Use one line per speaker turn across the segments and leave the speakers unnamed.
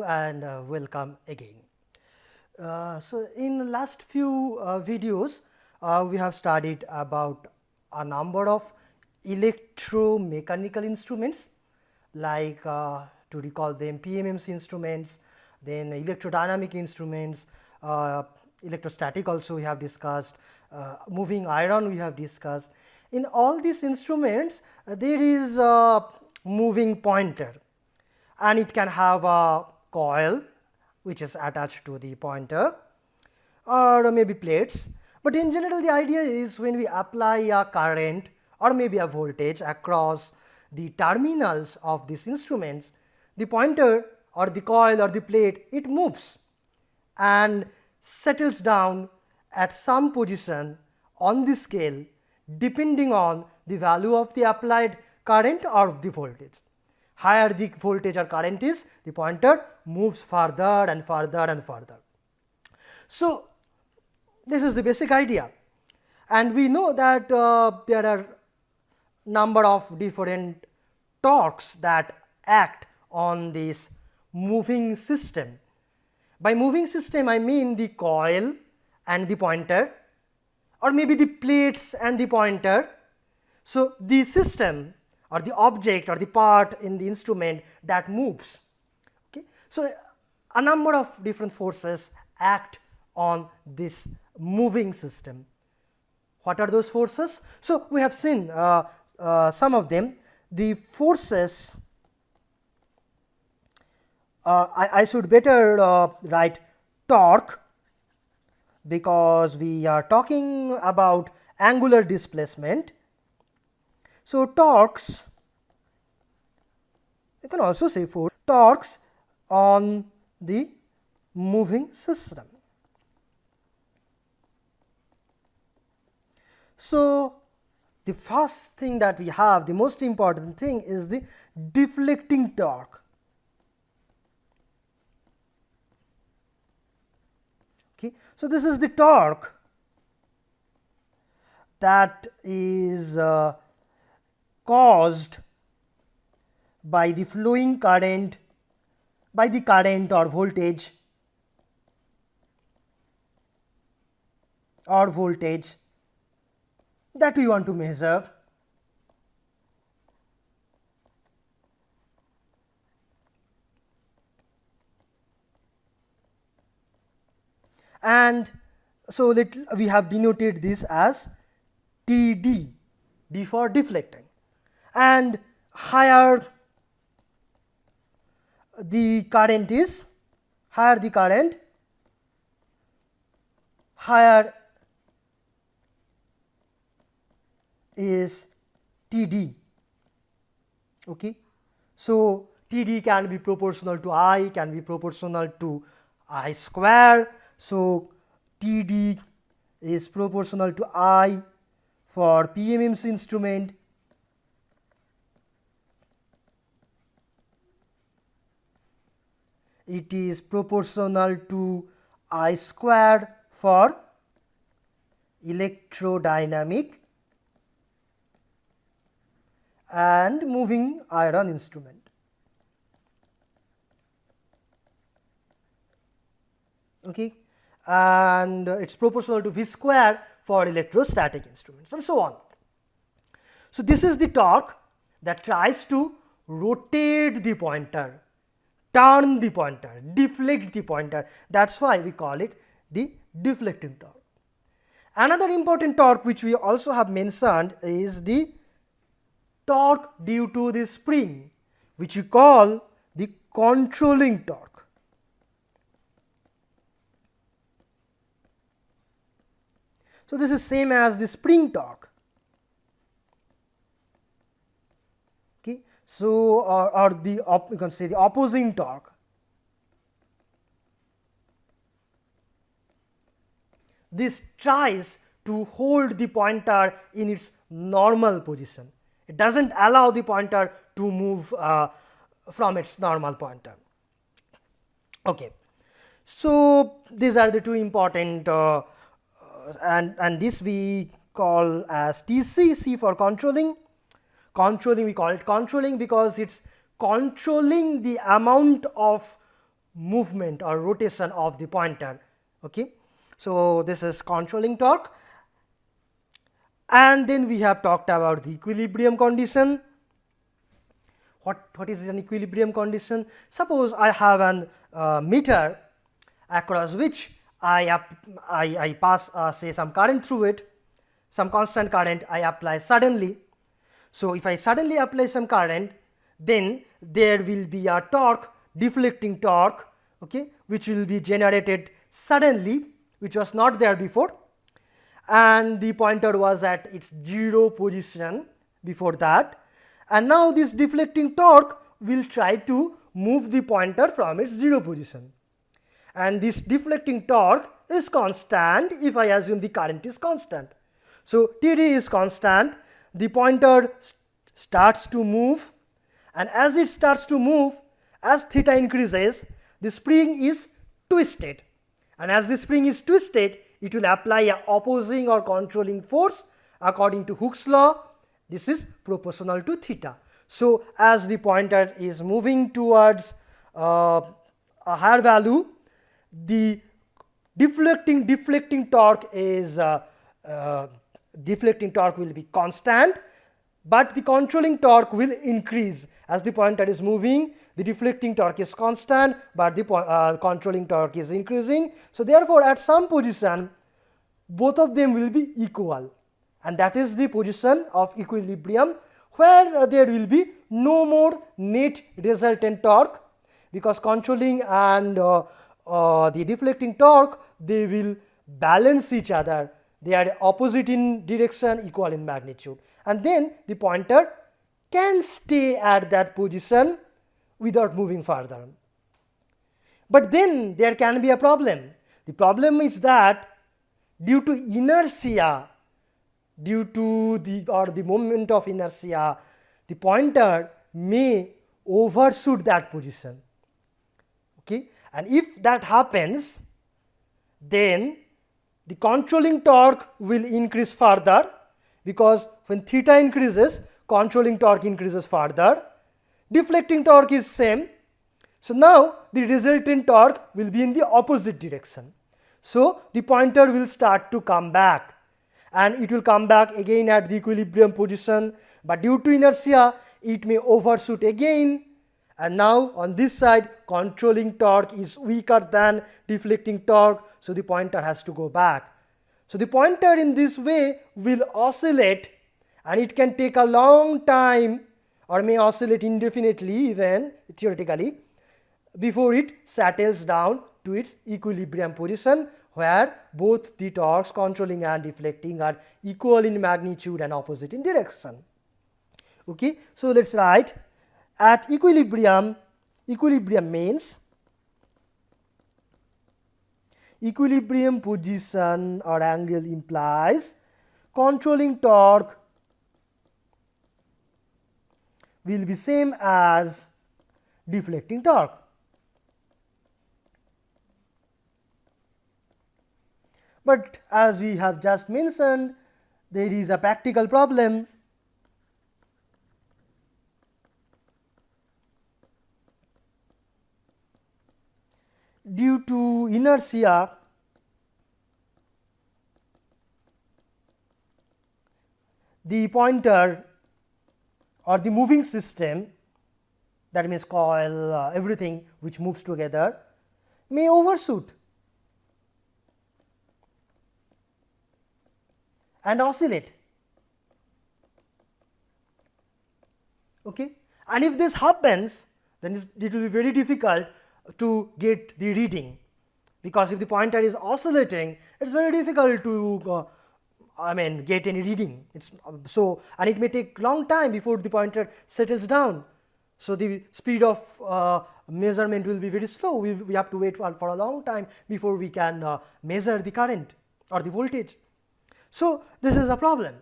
and welcome again. So, in the last few videos, we have studied about a number of electromechanical instruments like to recall them PMMC instruments, then electrodynamic instruments, electrostatic also we have discussed, moving iron we have discussed. In all these instruments there is a moving pointer and it can have a coil which is attached to the pointer or maybe plates, but in general the idea is when we apply a current or maybe a voltage across the terminals of these instruments, the pointer or the coil or the plate, it moves and settles down at some position on the scale depending on the value of the applied current or the voltage. Higher the voltage or current is, the pointer moves further and further and further. So, this is the basic idea, and we know that there are number of different torques that act on this moving system. By moving system I mean the coil and the pointer or maybe the plates and the pointer. So, the system or the object or the part in the instrument that moves. Okay. So, a number of different forces act on this moving system. What are those forces? So, we have seen some of them. The forces, I should better write torque because we are talking about angular displacement. So, torques, you can also say force, torques on the moving system. So, the first thing that we have, the most important thing is the deflecting torque. Okay. So, this is the torque that is caused by the flowing current, by the current or voltage that we want to measure. And so, that we have denoted this as TD, D for deflecting, and higher the current is, higher the current, higher is TD. Okay. So, TD can be proportional to I, can be proportional to I square. So, TD is proportional to I for PMMC instrument. It is proportional to I squared for electrodynamic and moving iron instrument. Okay. And it is proportional to V square for electrostatic instruments and so on. So, this is the torque that tries to rotate the pointer, turn the pointer, deflect the pointer, that is why we call it the deflecting torque. Another important torque which we also have mentioned is the torque due to the spring, which we call the controlling torque. So, this is same as the spring torque. Okay. So, or the you can say the opposing torque. This tries to hold the pointer in its normal position. It does not allow the pointer to move from its normal pointer. Okay. So, these are the two important and this we call as TC, C for controlling. Controlling, we call it controlling because it is controlling the amount of movement or rotation of the pointer. Okay. So, this is controlling torque, and then we have talked about the equilibrium condition. What is an equilibrium condition? Suppose I have an meter across which I pass say some current through it, some constant current I apply suddenly. So, if I suddenly apply some current, then there will be a torque, deflecting torque, okay, which will be generated suddenly, which was not there before, and the pointer was at its 0 position before that, and now this deflecting torque will try to move the pointer from its 0 position, and this deflecting torque is constant if I assume the current is constant. So, Td is constant, the pointer starts to move, and as it starts to move, as theta increases, the spring is twisted, and as the spring is twisted, it will apply a opposing or controlling force according to Hooke's law. This is proportional to theta. So, as the pointer is moving towards a higher value, the deflecting torque is deflecting torque will be constant, but the controlling torque will increase. As the pointer is moving, the deflecting torque is constant, but the controlling torque is increasing. So, therefore, at some position both of them will be equal, and that is the position of equilibrium, where there will be no more net resultant torque, because controlling and the deflecting torque, they will balance each other, they are opposite in direction, equal in magnitude, and then the pointer can stay at that position without moving further. But then there can be a problem. The problem is that due to inertia, due to the moment of inertia, the pointer may overshoot that position. Okay? And if that happens, then the controlling torque will increase further, because when theta increases, controlling torque increases further, deflecting torque is same. So, now the resultant torque will be in the opposite direction. So, the pointer will start to come back, and it will come back again at the equilibrium position, but due to inertia it may overshoot again, and now on this side controlling torque is weaker than deflecting torque. So, the pointer has to go back. So, the pointer in this way will oscillate, and it can take a long time or may oscillate indefinitely even theoretically before it settles down to its equilibrium position, where both the torques controlling and deflecting are equal in magnitude and opposite in direction. Okay. So, let us write at equilibrium means equilibrium position or angle implies controlling torque will be same as deflecting torque. But as we have just mentioned, there is a practical problem. Due to inertia, the pointer or the moving system, that means coil, everything which moves together, may overshoot and oscillate. Okay? And if this happens, then it will be very difficult to get the reading, because if the pointer is oscillating, it is very difficult to get any reading. It's so, and it may take long time before the pointer settles down. So, the speed of measurement will be very slow. We have to wait for a long time before we can measure the current or the voltage. So, this is a problem.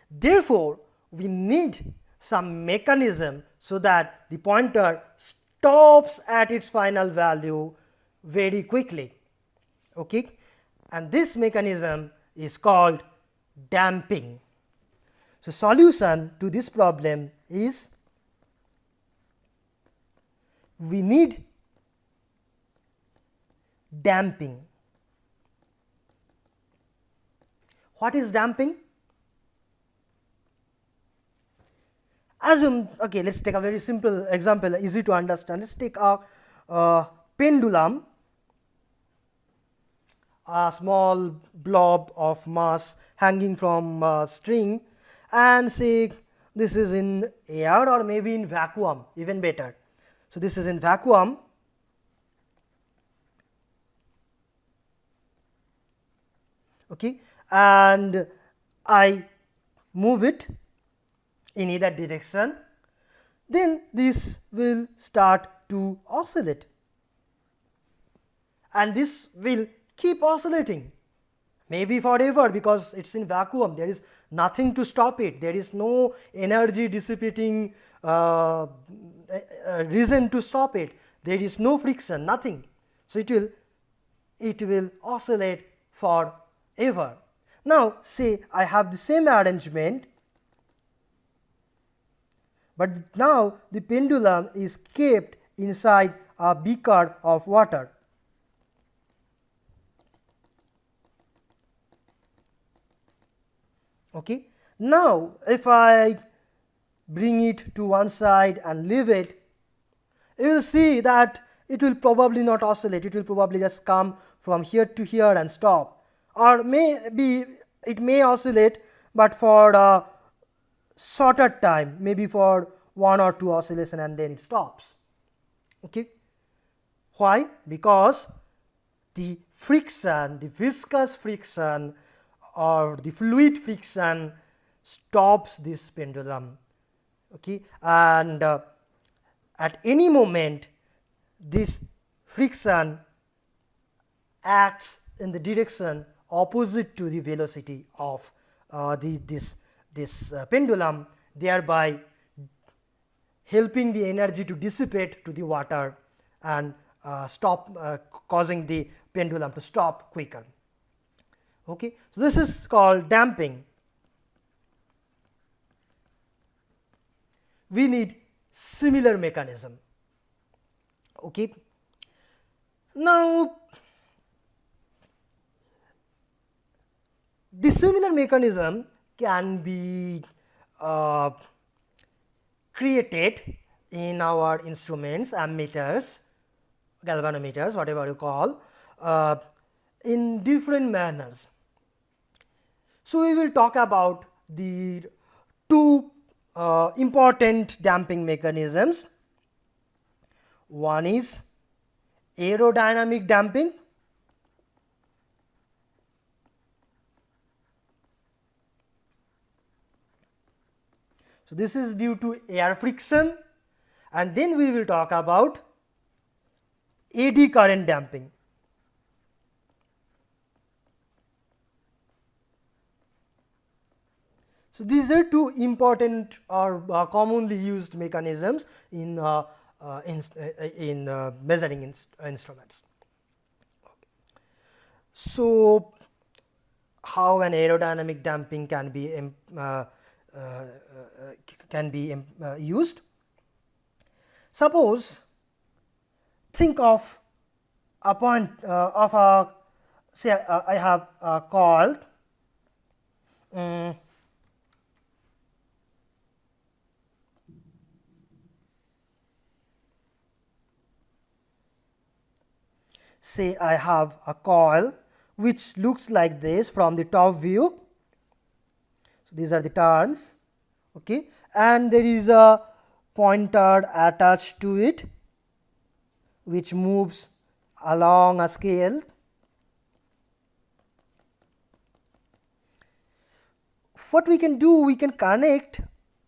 Therefore, we need some mechanism so that the pointer stops at its final value very quickly. Okay? And this mechanism is called damping. So, solution to this problem is we need damping. What is damping? Assume, okay, let's take a very simple example, easy to understand. Let's take a pendulum, a small blob of mass hanging from a string, and say this is in air or maybe in vacuum, even better. So, this is in vacuum, okay, and I move it in either direction, then this will start to oscillate, and this will keep oscillating, maybe forever, because it is in vacuum, there is nothing to stop it, there is no energy dissipating reason to stop it, there is no friction, nothing. So, it will oscillate forever. Now, say I have the same arrangement, but now the pendulum is kept inside a beaker of water. Okay. Now, if I bring it to one side and leave it, you will see that it will probably not oscillate, it will probably just come from here to here and stop, or maybe it may oscillate, but for a shorter time, maybe for 1 or 2 oscillation, and then it stops. Okay. Why? Because the friction, the viscous friction or the fluid friction stops this pendulum, okay. And at any moment this friction acts in the direction opposite to the velocity of this pendulum, thereby helping the energy to dissipate to the water and causing the pendulum to stop quicker. Okay. So, this is called damping. We need similar mechanism. Okay. Now, the similar mechanism can be created in our instruments, ammeters, galvanometers, whatever you call, in different manners. So, we will talk about the two important damping mechanisms. One is aerodynamic damping, so this is due to air friction, and then we will talk about eddy current damping. So, these are two important or commonly used mechanisms in measuring instruments. Okay. So, how an aerodynamic damping can be used? Suppose, think of a point of a, say I have a coil, say I have a coil which looks like this from the top view. So, these are the turns, okay, and there is a pointer attached to it which moves along a scale. What we can do, we can connect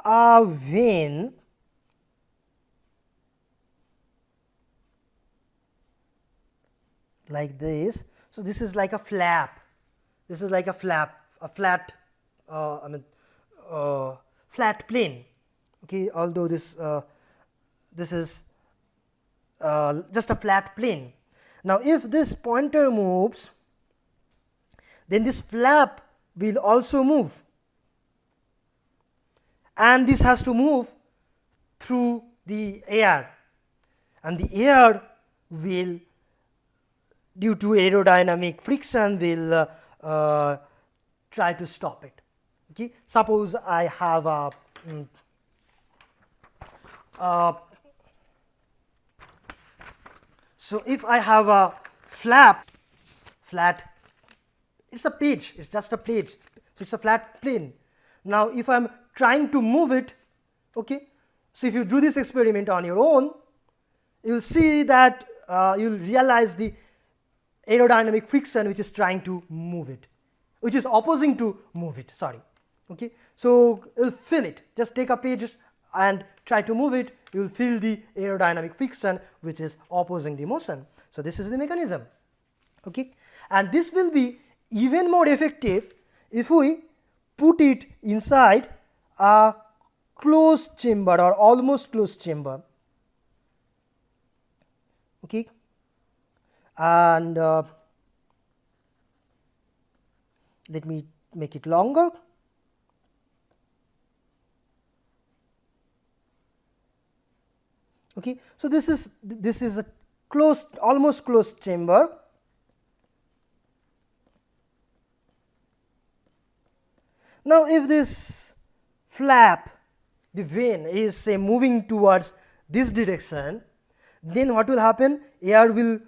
a vane like this. So, this is like a flap, this is like a flat flat plane, okay, although this is just a flat plane. Now, if this pointer moves, then this flap will also move, and this has to move through the air, and the air will due to aerodynamic friction will try to stop it. Okay. Suppose I have a so if I have a flat, it's a page, it's just a page, so it's a flat plane. Now if I'm trying to move it, okay, so if you do this experiment on your own, you'll see that you'll realize the aerodynamic friction which is trying to move it, which is opposing to move it, sorry. Okay. So you'll feel it, just take a page and try to move it, you will feel the aerodynamic friction which is opposing the motion. So this is the mechanism. Okay. And this will be even more effective if we put it inside a closed chamber or almost closed chamber. Okay. And let me make it longer. Okay. So this is a closed, almost closed chamber. Now if this flap, the vane is say moving towards this direction, then what will happen? Air will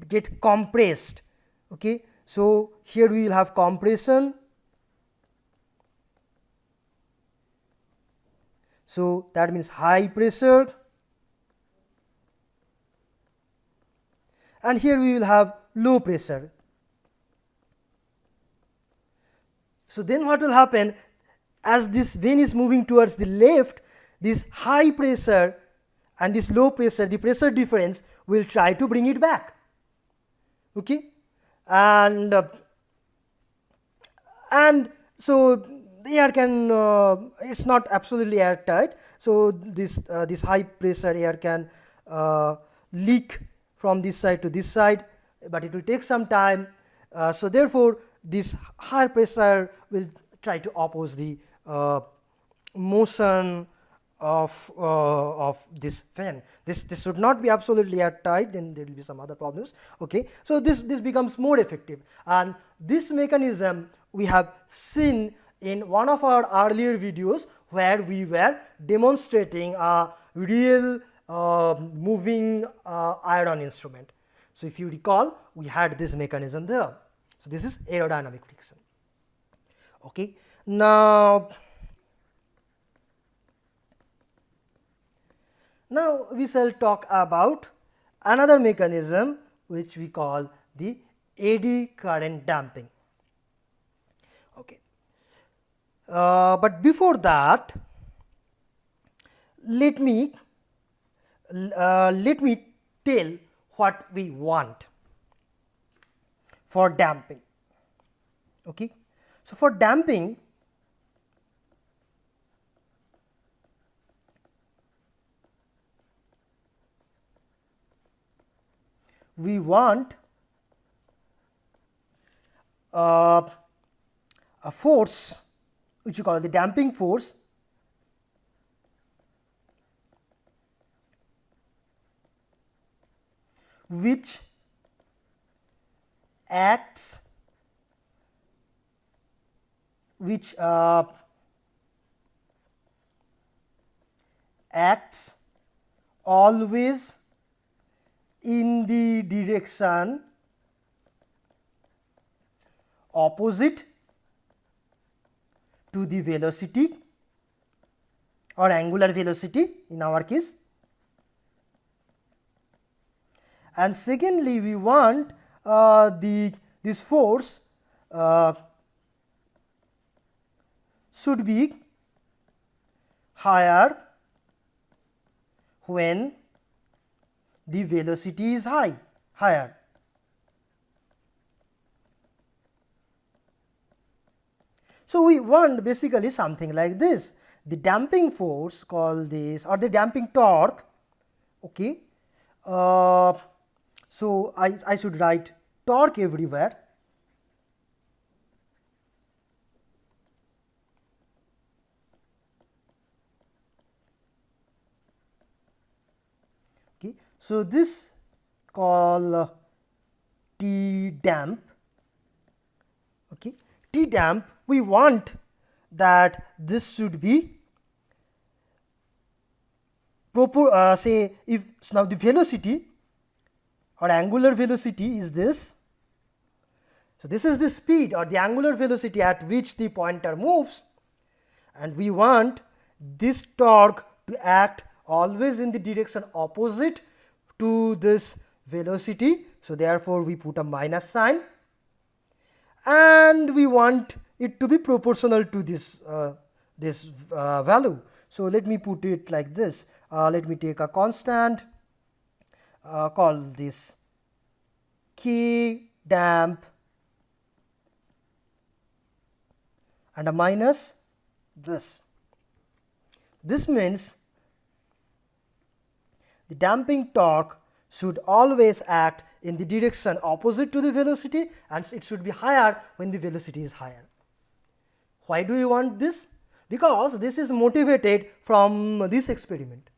get compressed. Okay. So here we will have compression. So that means high pressure, and here we will have low pressure. So then what will happen, as this vane is moving towards the left, this high pressure and this low pressure, the pressure difference will try to bring it back. Okay. And so the air can it's not absolutely airtight, so this high pressure air can leak from this side to this side, but it will take some time. So therefore this higher pressure will try to oppose the motion of this fan. This should not be absolutely airtight, then there will be some other problems. Okay. So this becomes more effective, and this mechanism we have seen in one of our earlier videos where we were demonstrating a real moving iron instrument. So if you recall, we had this mechanism there. So this is aerodynamic friction. Okay. Now we shall talk about another mechanism which we call the eddy current damping. Okay. But before that, let me tell what we want for damping. Okay. So for damping, we want a force which you call the damping force, which acts always in the direction opposite to the velocity or angular velocity in our case. And secondly, we want this force should be higher when the velocity is higher. So we want basically something like this. The damping force, call this, or the damping torque. Okay. So I should write torque everywhere. Okay. So this call T damp. Okay, T damp, we want that this should be say if now the velocity or angular velocity is this. So, this is the speed or the angular velocity at which the pointer moves, and we want this torque to act always in the direction opposite to this velocity. So, therefore, we put a minus sign, and we want it to be proportional to this value. So, let me put it like this. Let me take a constant, call this K damp and a minus this. This means the damping torque should always act in the direction opposite to the velocity, and it should be higher when the velocity is higher. Why do we want this? Because this is motivated from this experiment,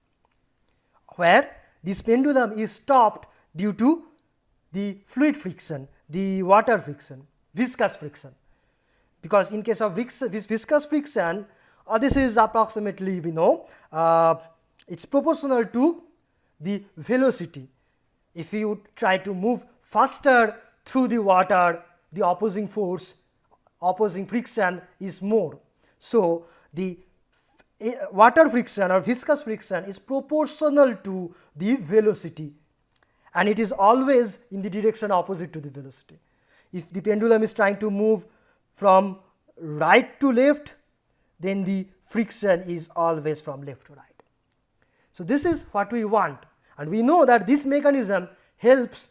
where this pendulum is stopped due to the fluid friction, the water friction, viscous friction. Because in case of viscous friction, this is approximately, we know, it is proportional to the velocity. If you try to move faster through the water, the opposing force, opposing friction is more. So, the water friction or viscous friction is proportional to the velocity, and it is always in the direction opposite to the velocity. If the pendulum is trying to move from right to left, then the friction is always from left to right. So, this is what we want, and we know that this mechanism helps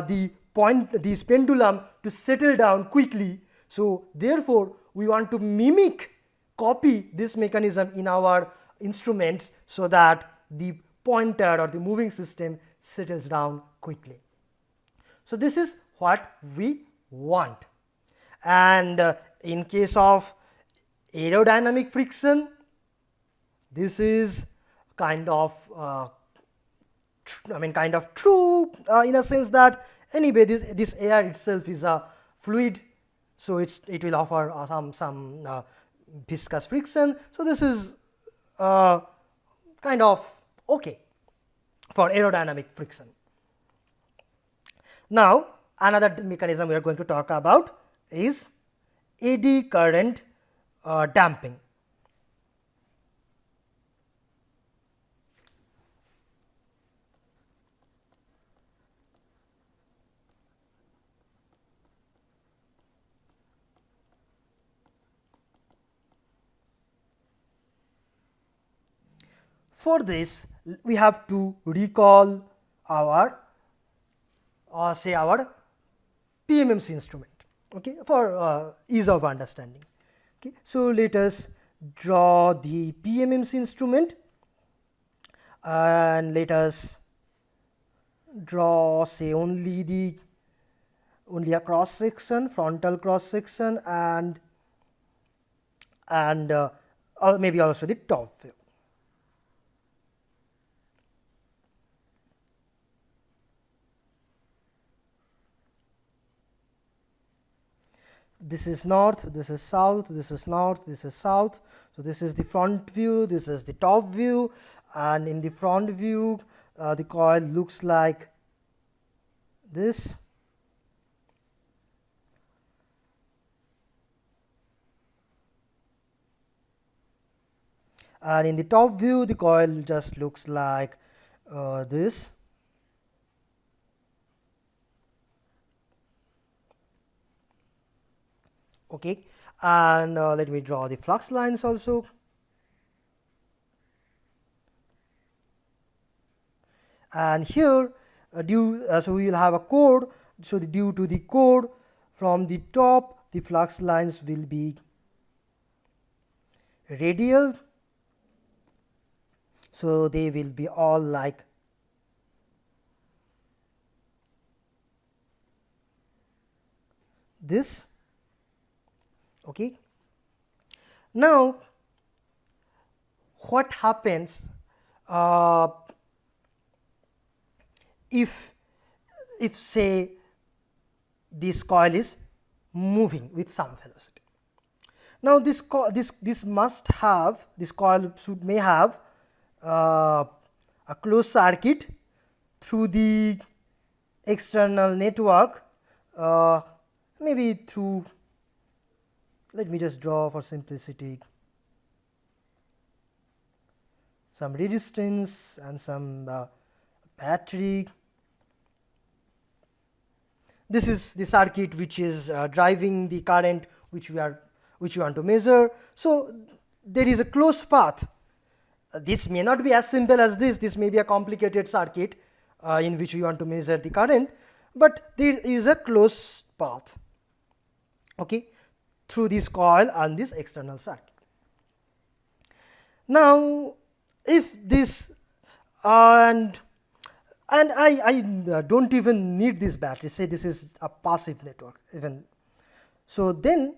this pendulum to settle down quickly. So, therefore, we want to copy this mechanism in our instruments, so that the pointer or the moving system settles down quickly. So, this is what we want. And in case of aerodynamic friction, this is kind of true in a sense that anyway this air itself is a fluid. So, it will offer some viscous friction. So, this is kind of okay for aerodynamic friction. Now, another mechanism we are going to talk about is eddy current damping. For this, we have to recall our say our PMMC instrument, okay, for ease of understanding. Okay. So, let us draw the PMMC instrument, and let us draw say only a cross section, frontal cross section, and maybe also the top view. This is north, this is south, this is north, this is south. So, this is the front view, this is the top view, and in the front view the coil looks like this. And in the top view the coil just looks like this. Okay. And let me draw the flux lines also. And here so we will have a chord. So, due to the chord from the top, the flux lines will be radial. So, they will be all like this. Okay. Now, what happens if say this coil is moving with some velocity. Now, this coil may have a closed circuit through the external network, maybe through, let me just draw for simplicity, some resistance and some battery. This is the circuit which is driving the current which we want to measure. So, there is a closed path. This may not be as simple as this may be a complicated circuit in which we want to measure the current, but there is a closed path, okay, through this coil and this external circuit. Now, if this and I do not even need this battery, say this is a passive network even. So, then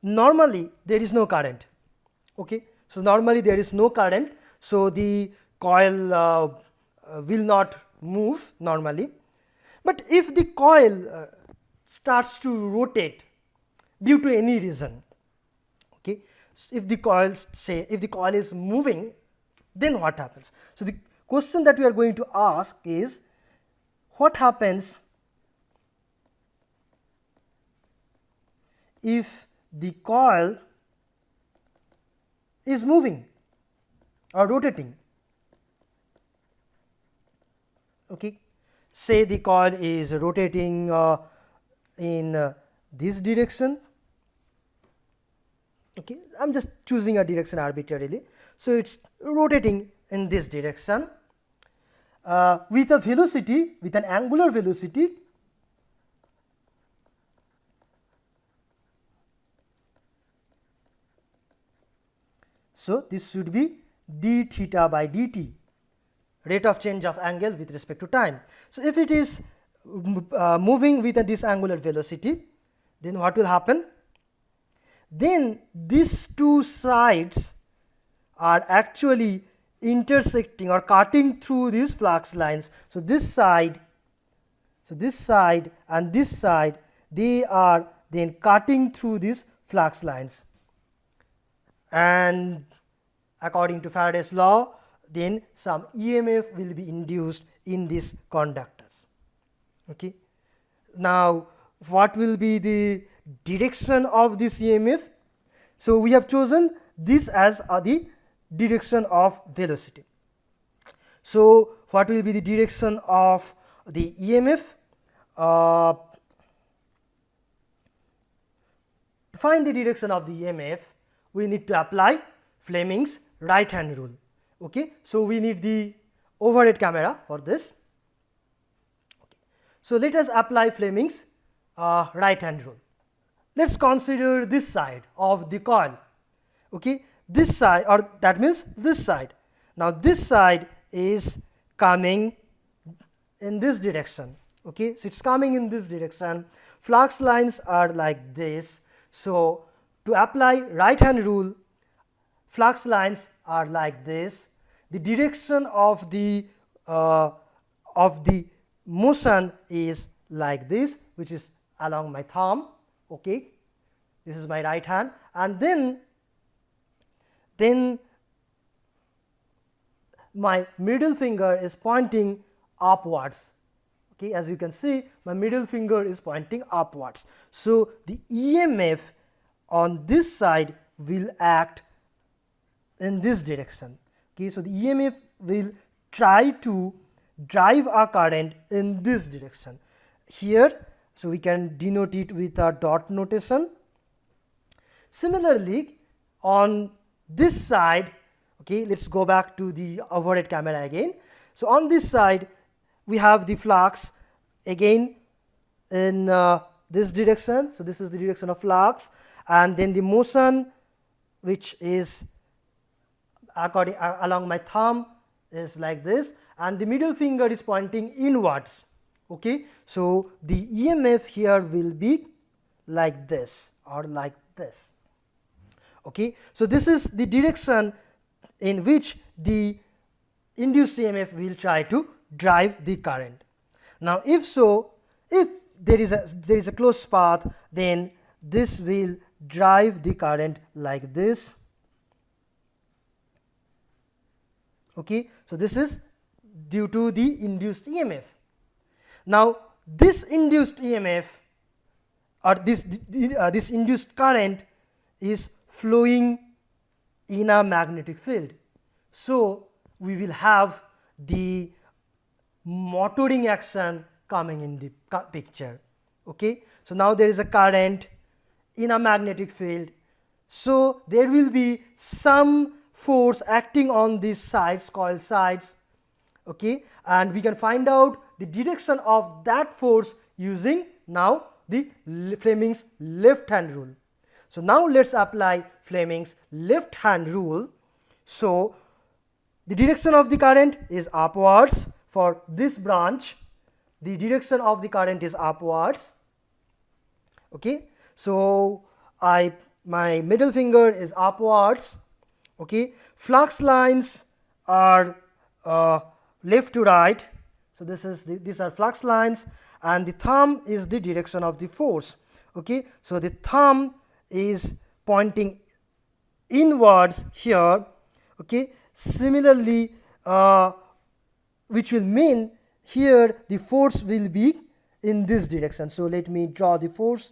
normally there is no current. Okay. So, normally there is no current. So, the coil will not move normally, but if the coil starts to rotate due to any reason, okay, so if the coil is moving, then what happens? So, the question that we are going to ask is, what happens if the coil is moving or rotating? Okay. Say the coil is rotating in this direction. Okay. I am just choosing a direction arbitrarily. So, it is rotating in this direction with a velocity, with an angular velocity so this should be d theta by dt, rate of change of angle with respect to time. So, if it is moving with this angular velocity, then what will happen? Then these two sides are actually intersecting or cutting through these flux lines. So, this side and this side, they are then cutting through these flux lines, and according to Faraday's law, then some EMF will be induced in these conductors. Okay. Now, what will be the direction of this EMF? So, we have chosen this as the direction of velocity. So, what will be the direction of the EMF? To find the direction of the EMF, we need to apply Fleming's right hand rule. Okay. So, we need the overhead camera for this. Okay. So, let us apply Fleming's right hand rule. Let us consider this side of the coil. Okay. This side, or that means this side. Now, this side is coming in this direction. Okay. So, it is coming in this direction, flux lines are like this. So, to apply right hand rule, flux lines are like this, the direction of the motion is like this, which is along my thumb. Okay. This is my right hand, and then my middle finger is pointing upwards. Okay. As you can see, my middle finger is pointing upwards. So, the EMF on this side will act in this direction. Okay. So, the EMF will try to drive a current in this direction here. So, we can denote it with a dot notation. Similarly, on this side, okay, let us go back to the overhead camera again. So, on this side we have the flux again in this direction. So, this is the direction of flux, and then the motion which is along my thumb is like this, and the middle finger is pointing inwards. Okay. So, the EMF here will be like this or like this. Okay. So, this is the direction in which the induced EMF will try to drive the current. Now, if so, if there is a closed path, then this will drive the current like this. Okay, so this is due to the induced EMF. Now this induced EMF or this induced current is flowing in a magnetic field. So we will have the motoring action coming in the picture. Okay, so now there is a current in a magnetic field, so there will be some force acting on these sides, coil sides. Okay, and we can find out the direction of that force using now the Fleming's left hand rule. So now let's apply Fleming's left hand rule. So the direction of the current is upwards. For this branch, the direction of the current is upwards. Okay, so my middle finger is upwards. Okay, flux lines are left to right. So these are flux lines, and the thumb is the direction of the force. Okay, so the thumb is pointing inwards here. Okay, similarly, which will mean here the force will be in this direction. So let me draw the force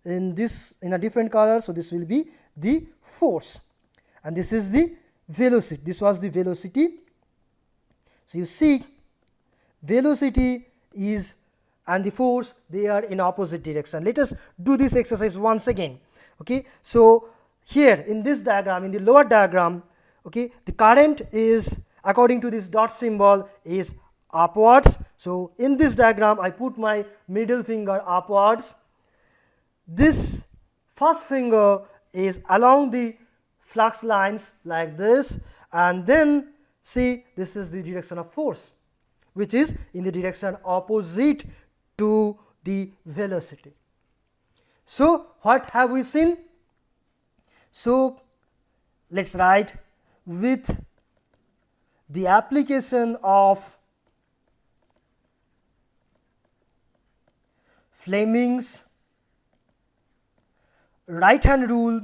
in a different color. So this will be the force, and this is the velocity. This was the velocity. So you see, velocity is and the force, they are in opposite direction. Let us do this exercise once again. Okay, so here in this diagram, in the lower diagram, okay, the current is, according to this dot symbol, is upwards. So in this diagram, I put my middle finger upwards. This first finger is along the flux lines like this, and then see, this is the direction of force, which is in the direction opposite to the velocity. So what have we seen? So let's write, with the application of Fleming's right hand rule,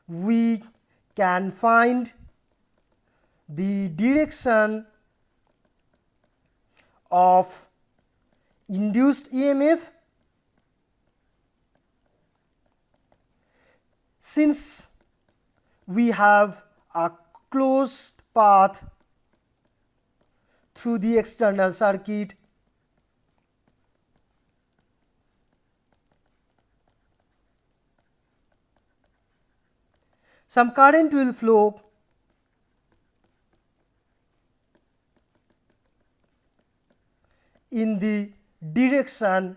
we can find the direction of induced EMF since we have a closed path through the external circuit. Some current will flow in the direction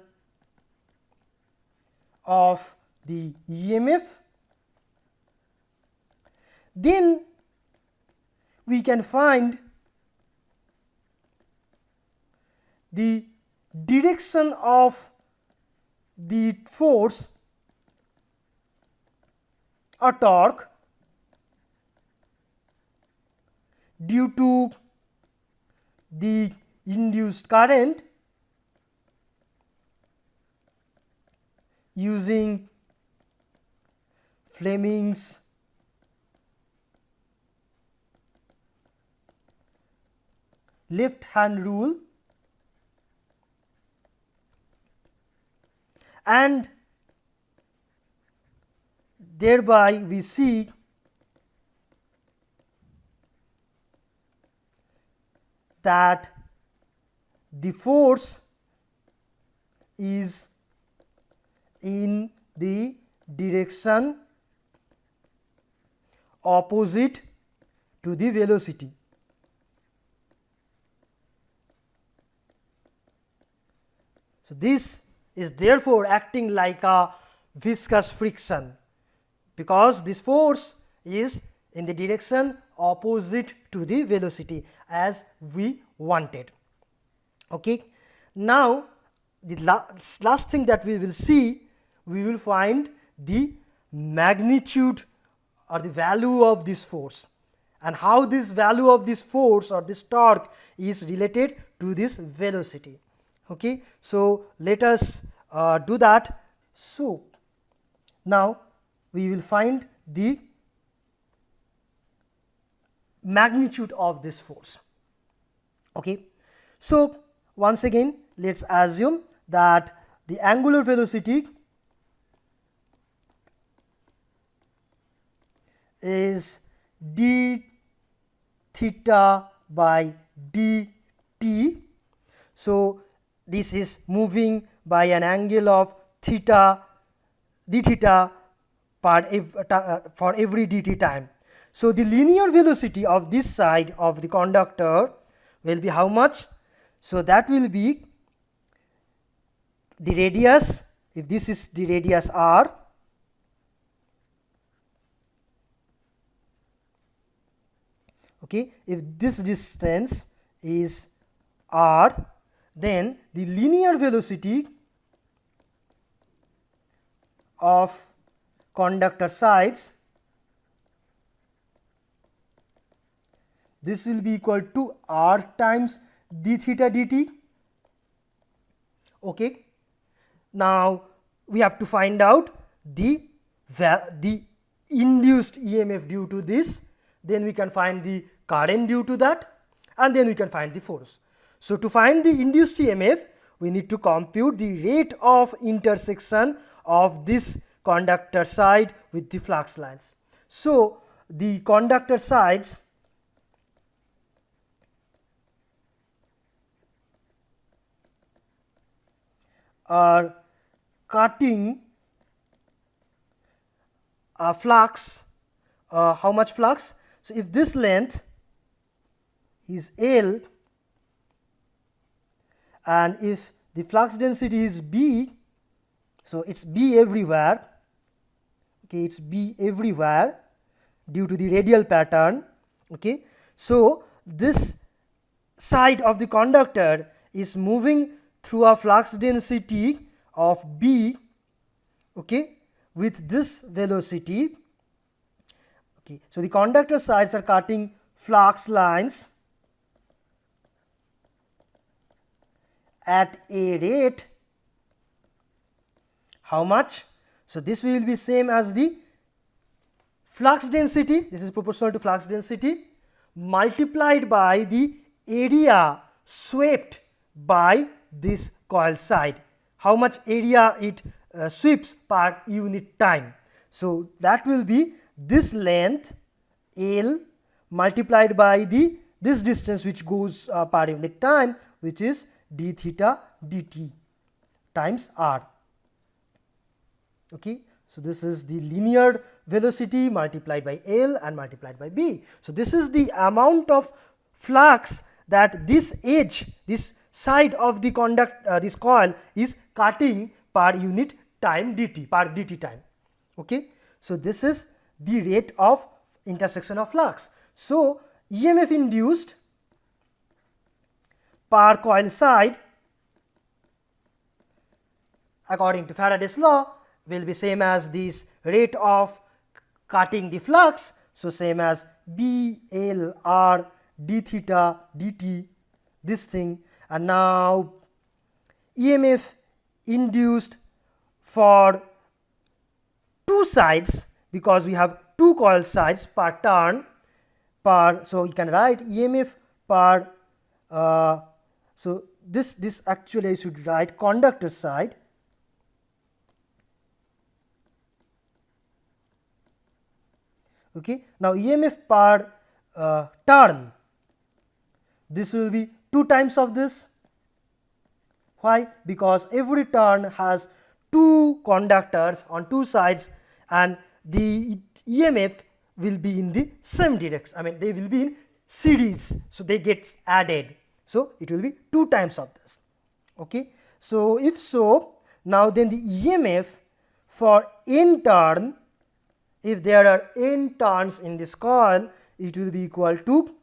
of the EMF. Then we can find the direction of the force or torque due to the induced current using Fleming's left hand rule, and thereby we see that the force is in the direction opposite to the velocity. So this is therefore acting like a viscous friction, because this force is in the direction opposite to the velocity as we wanted. Okay. Now the last thing that we will see, we will find the magnitude or the value of this force, and how this value of this force or this torque is related to to this velocity. Okay. So, let us do that. So, now we will find the magnitude of this force. Okay. So, once again let us assume that the angular velocity is d theta by dt. So, this is moving by an angle of theta d theta for every dt time. So, the linear velocity of this side of the conductor will be how much? So, that will be the radius, if this is the radius r, okay, if this distance is r, then the linear velocity of conductor sides, this will be equal to r times d theta dt. Okay. Now, we have to find out the induced EMF due to this, then we can find the current due to that, and then we can find the force. So, to find the induced EMF, we need to compute the rate of intersection of this conductor side with the flux lines. So, the conductor sides are cutting a flux, how much flux? So, if this length is L and if the flux density is B, so it is B everywhere, okay, it is B everywhere due to the radial pattern. Okay. So, this side of the conductor is moving through a flux density of B, okay, with this velocity. Okay. So, the conductor sides are cutting flux lines at a rate how much? So, this will be same as the flux density, this is proportional to flux density multiplied by the area swept by this coil side, how much area it sweeps per unit time. So, that will be this length L multiplied by the this distance which goes per unit time, which is d theta dt times r. Okay. So, this is the linear velocity multiplied by L and multiplied by B. So, this is the amount of flux that this edge, this side of the this coil is cutting per unit time dt, per dt time. Okay. So, this is the rate of intersection of flux. So, EMF induced per coil side according to Faraday's law will be same as this rate of cutting the flux. So, same as B L R d theta dt, this thing. And now, EMF induced for two sides, because we have two coil sides per turn per. So, you can write EMF per. So, this actually I should write conductor side. Okay. Now, EMF per turn, this will be 2 times of this. Why? Because every turn has 2 conductors on 2 sides and the EMF will be in the same direction, I mean they will be in series. So, they get added. So, it will be 2 times of this. Okay. So, if so, now then the EMF for n turn, if there are n turns in this coil, it will be equal to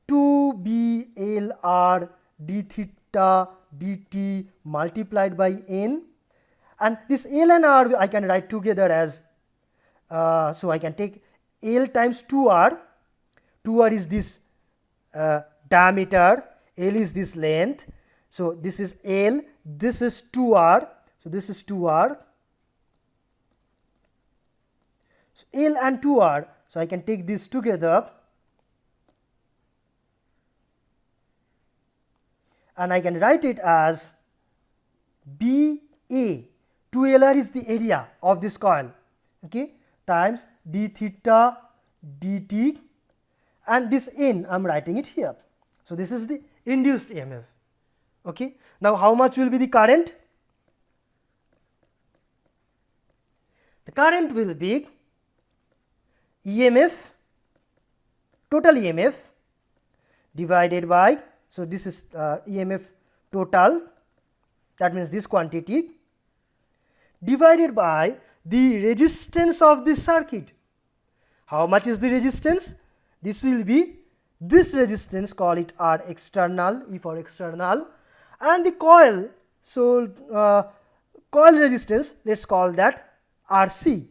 2 B L R d theta dt multiplied by n, and this L and R I can write together as, so I can take L times 2R, 2R is this diameter, L is this length. So, this is L, this is 2r. So, this is 2r. So, L and 2r. So, I can take this together and I can write it as B A. 2Lr is the area of this coil, okay, times d theta dt, and this N I am writing it here. So, this is the induced EMF. Okay. Now, how much will be the current? The current will be EMF, total EMF divided by, so this is EMF total, that means this quantity, divided by the resistance of this circuit. How much is the resistance? This will be this resistance, call it R external, E for external, and the coil. So, coil resistance, let us call that RC.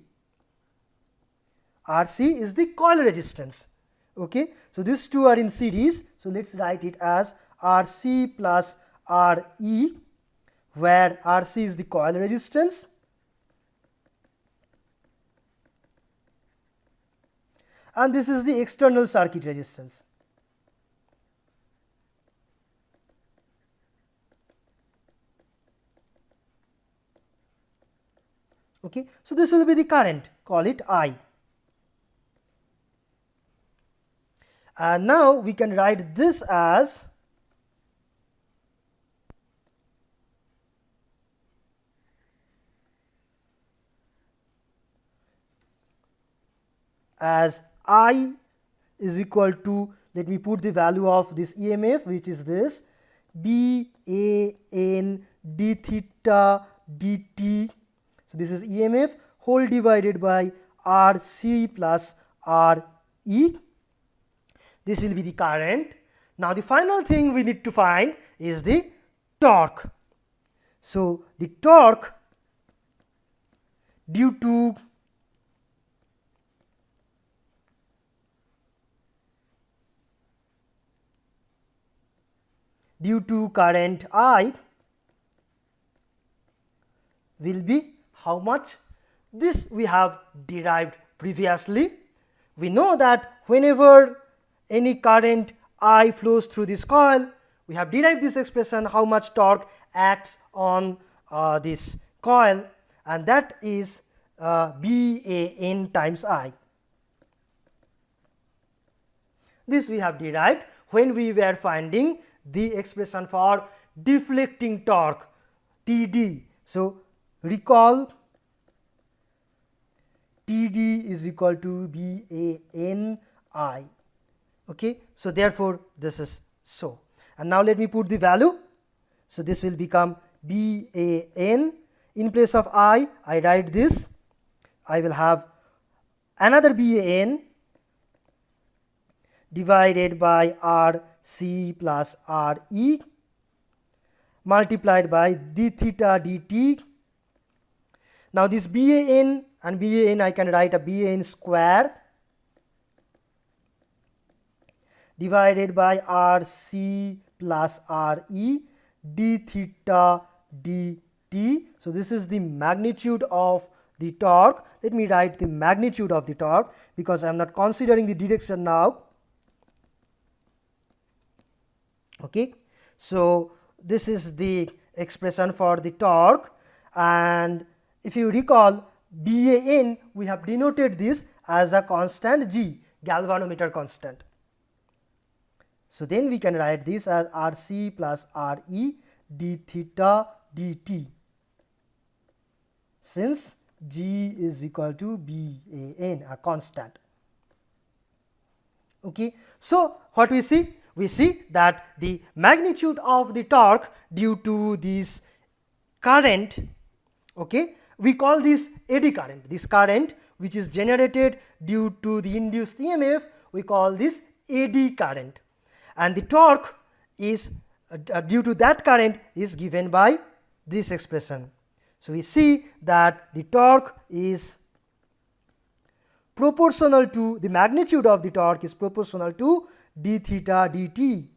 RC is the coil resistance. Okay. So, these two are in series. So, let us write it as RC plus RE, where RC is the coil resistance and this is the external circuit resistance. Okay. So, this will be the current, call it I. And now, we can write this as I is equal to, let me put the value of this EMF, which is this B A N d theta dt. So, this is EMF whole divided by R C plus R E. This will be the current. Now, the final thing we need to find is the torque. So, the torque due to current I will be how much? This we have derived previously. We know that whenever any current I flows through this coil, we have derived this expression how much torque acts on this coil, and that is B A N times I. This we have derived when we were finding the expression for deflecting torque T D. So, recall T D is equal to B A N I. Okay. So, therefore, this is so, and now let me put the value. So, this will become B A N, in place of I write this, I will have another B A N divided by R C plus R E multiplied by d theta dt. Now, this B A N and B A N I can write a B A N square divided by R C plus R E d theta dt. So, this is the magnitude of the torque. Let me write the magnitude of the torque, because I am not considering the direction now. Okay. So, this is the expression for the torque, and if you recall B A N, we have denoted this as a constant G, galvanometer constant. So, then we can write this as R C plus R E d theta dt, since G is equal to B A N, a constant. Okay. So, what we see? We see that the magnitude of the torque due to this current, okay, we call this eddy current. This current which is generated due to the induced EMF, we call this eddy current, and the torque is due to that current is given by this expression. So, we see that the torque is proportional to, the magnitude of the torque is proportional to d theta dt,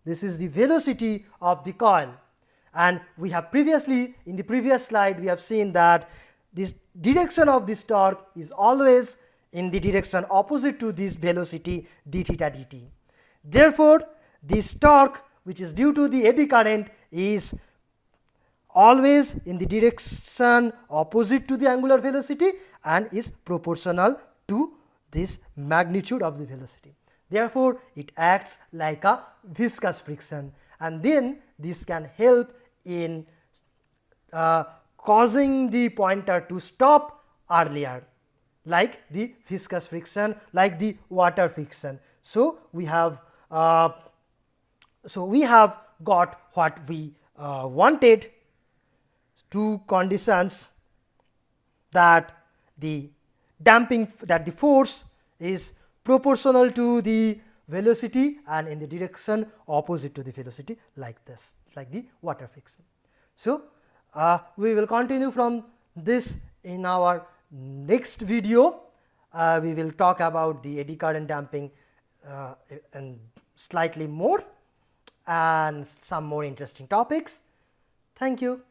This is the velocity of the coil. And we have previously, in the previous slide, we have seen that this direction of this torque is always in the direction opposite to this velocity d theta dt. Therefore, this torque which is due to the eddy current is always in the direction opposite to the angular velocity and is proportional to this magnitude of the velocity. Therefore, it acts like a viscous friction, and then this can help in causing the pointer to stop earlier, like the viscous friction, like the water friction. So, we have got what we wanted, two conditions, that the damping, that the force is proportional to the velocity and in the direction opposite to the velocity, like this, like the water friction. So, we will continue from this in our next video. We will talk about the eddy current damping and slightly more and some more interesting topics. Thank you.